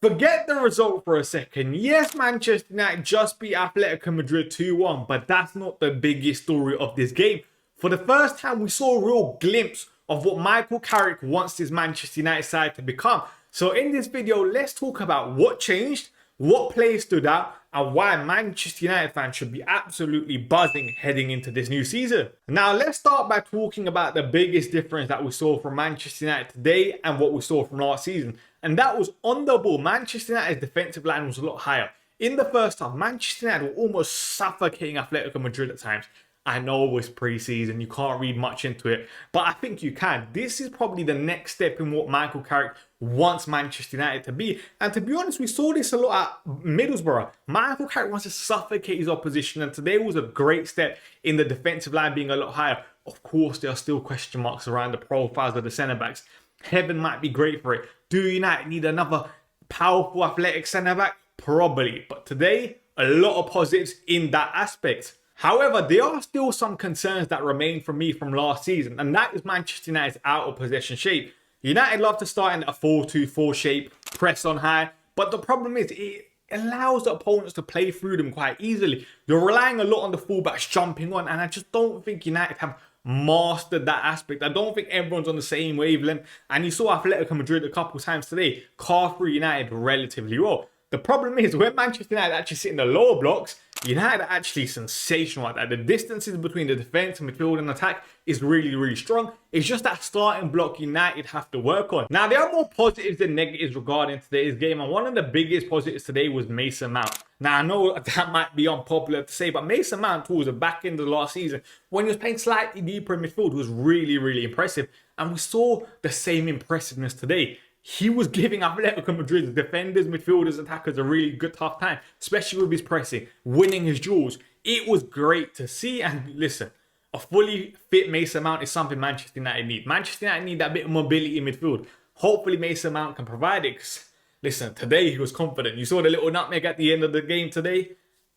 Forget the result for a second. Yes, Manchester United just beat Atlético Madrid 2-1, but that's not the biggest story of this game. For the first time, we saw a real glimpse of what Michael Carrick wants his Manchester United side to become. So in this video, let's talk about what changed, what players stood out, and why Manchester United fans should be absolutely buzzing heading into this new season. Now, let's start by talking about the biggest difference that we saw from Manchester United today and what we saw from last season. And that was on the ball. Manchester United's defensive line was a lot higher. In the first half, Manchester United were almost suffocating Atlético Madrid at times. I know it was pre-season, you can't read much into it, but I think you can. This is probably the next step in what Michael Carrick wants Manchester United to be. And to be honest, we saw this a lot at Middlesbrough. Michael Carrick wants to suffocate his opposition, and today was a great step in the defensive line being a lot higher. Of course, there are still question marks around the profiles of the centre-backs. Heaven might be great for it. Do United need another powerful athletic centre-back? Probably. But today, a lot of positives in that aspect. However, there are still some concerns that remain from me from last season, and that is Manchester United's out of possession shape. United love to start in a 4-2-4 shape, press on high, but the problem is it allows the opponents to play through them quite easily. You're relying a lot on the fullbacks jumping on, and I just don't think United have mastered that aspect. I don't think everyone's on the same wavelength, and you saw Atlético Madrid a couple times today carve through United relatively well. The problem is when Manchester United actually sit in the lower blocks, United are actually sensational at that. The distances between the defence, midfield and attack is really, really strong. It's just that starting block United have to work on. Now, there are more positives than negatives regarding today's game, and one of the biggest positives today was Mason Mount. Now, I know that might be unpopular to say, but Mason Mount towards the back end of the last season, when he was playing slightly deeper in midfield, was really, really impressive. And we saw the same impressiveness today. He was giving Atlético Madrid's defenders, midfielders, attackers a really good tough time, especially with his pressing, winning his duels. It was great to see. And listen, a fully fit Mason Mount is something Manchester United need. Manchester United need that bit of mobility in midfield. Hopefully Mason Mount can provide it. Listen, today he was confident. You saw the little nutmeg at the end of the game today.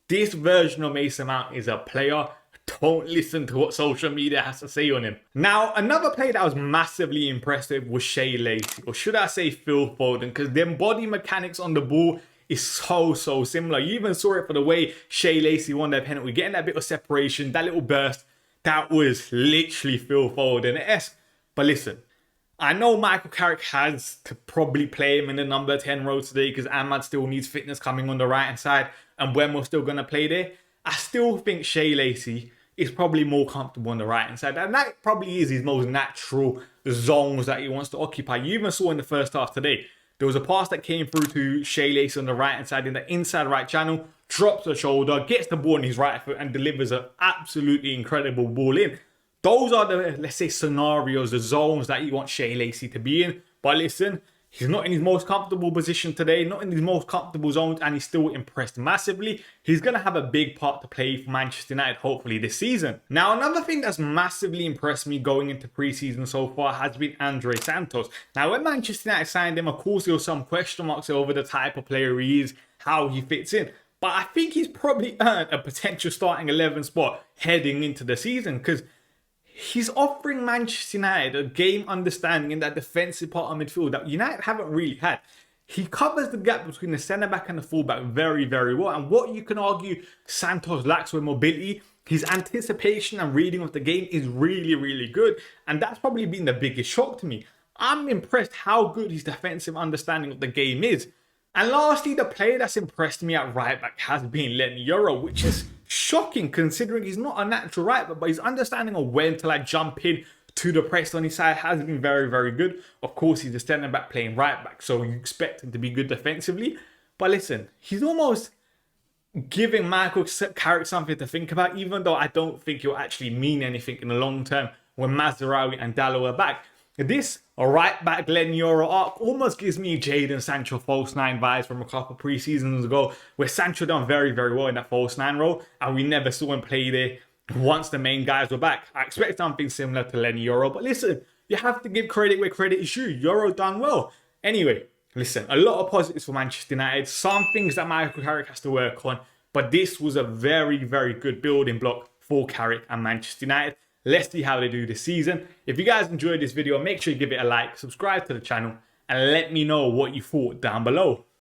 This version of Mason Mount is a player. Don't listen to what social media has to say on him. Now, another player that was massively impressive was Shea Lacey, or should I say Phil Foden, because their body mechanics on the ball is so similar. You even saw it for the way Shea Lacey won their penalty, getting that bit of separation, that little burst. That was literally Phil Foden-esque. But listen, I know Michael Carrick has to probably play him in the number 10 role today because Ahmad still needs fitness coming on the right-hand side and when we're still going to play there. I still think Shea Lacey is probably more comfortable on the right-hand side. And that probably is his most natural zones that he wants to occupy. You even saw in the first half today, there was a pass that came through to Shea Lacey on the right-hand side in the inside right channel, drops the shoulder, gets the ball on his right foot and delivers an absolutely incredible ball in. Those are the, let's say, scenarios, the zones that you want Shea Lacey to be in. But listen, he's not in his most comfortable position today, not in his most comfortable zones, and he's still impressed massively. He's going to have a big part to play for Manchester United, hopefully, this season. Now, another thing that's massively impressed me going into pre-season so far has been Andre Santos. Now, when Manchester United signed him, of course, there were some question marks over the type of player he is, how he fits in. But I think he's probably earned a potential starting 11 spot heading into the season because he's offering Manchester United a game understanding in that defensive part of midfield that United haven't really had. He covers the gap between the centre-back and the full-back very well. And what you can argue Santos lacks with mobility, his anticipation and reading of the game is really good. And that's probably been the biggest shock to me. I'm impressed how good his defensive understanding of the game is. And lastly, the player that's impressed me at right back has been Leny Yoro, which is shocking considering he's not a natural right back, but his understanding of when to jump in to the press on his side has been very good. Of course, he's a centre back playing right back, so you expect him to be good defensively. But listen, he's almost giving Michael Carrick something to think about, even though I don't think he'll actually mean anything in the long term when Mazraoui and Dalot are back. This right back Leny Yoro arc almost gives me Jadon Sancho false nine vibes from a couple pre-seasons ago, where Sancho done very well in that false nine role, and we never saw him play there once the main guys were back. I expect something similar to Leny Yoro, but listen, you have to give credit where credit is due. Yoro done well. Anyway, listen, a lot of positives for Manchester United, some things that Michael Carrick has to work on, but this was a very good building block for Carrick and Manchester United. Let's see how they do this season. If you guys enjoyed this video, make sure you give it a like, subscribe to the channel, and let me know what you thought down below.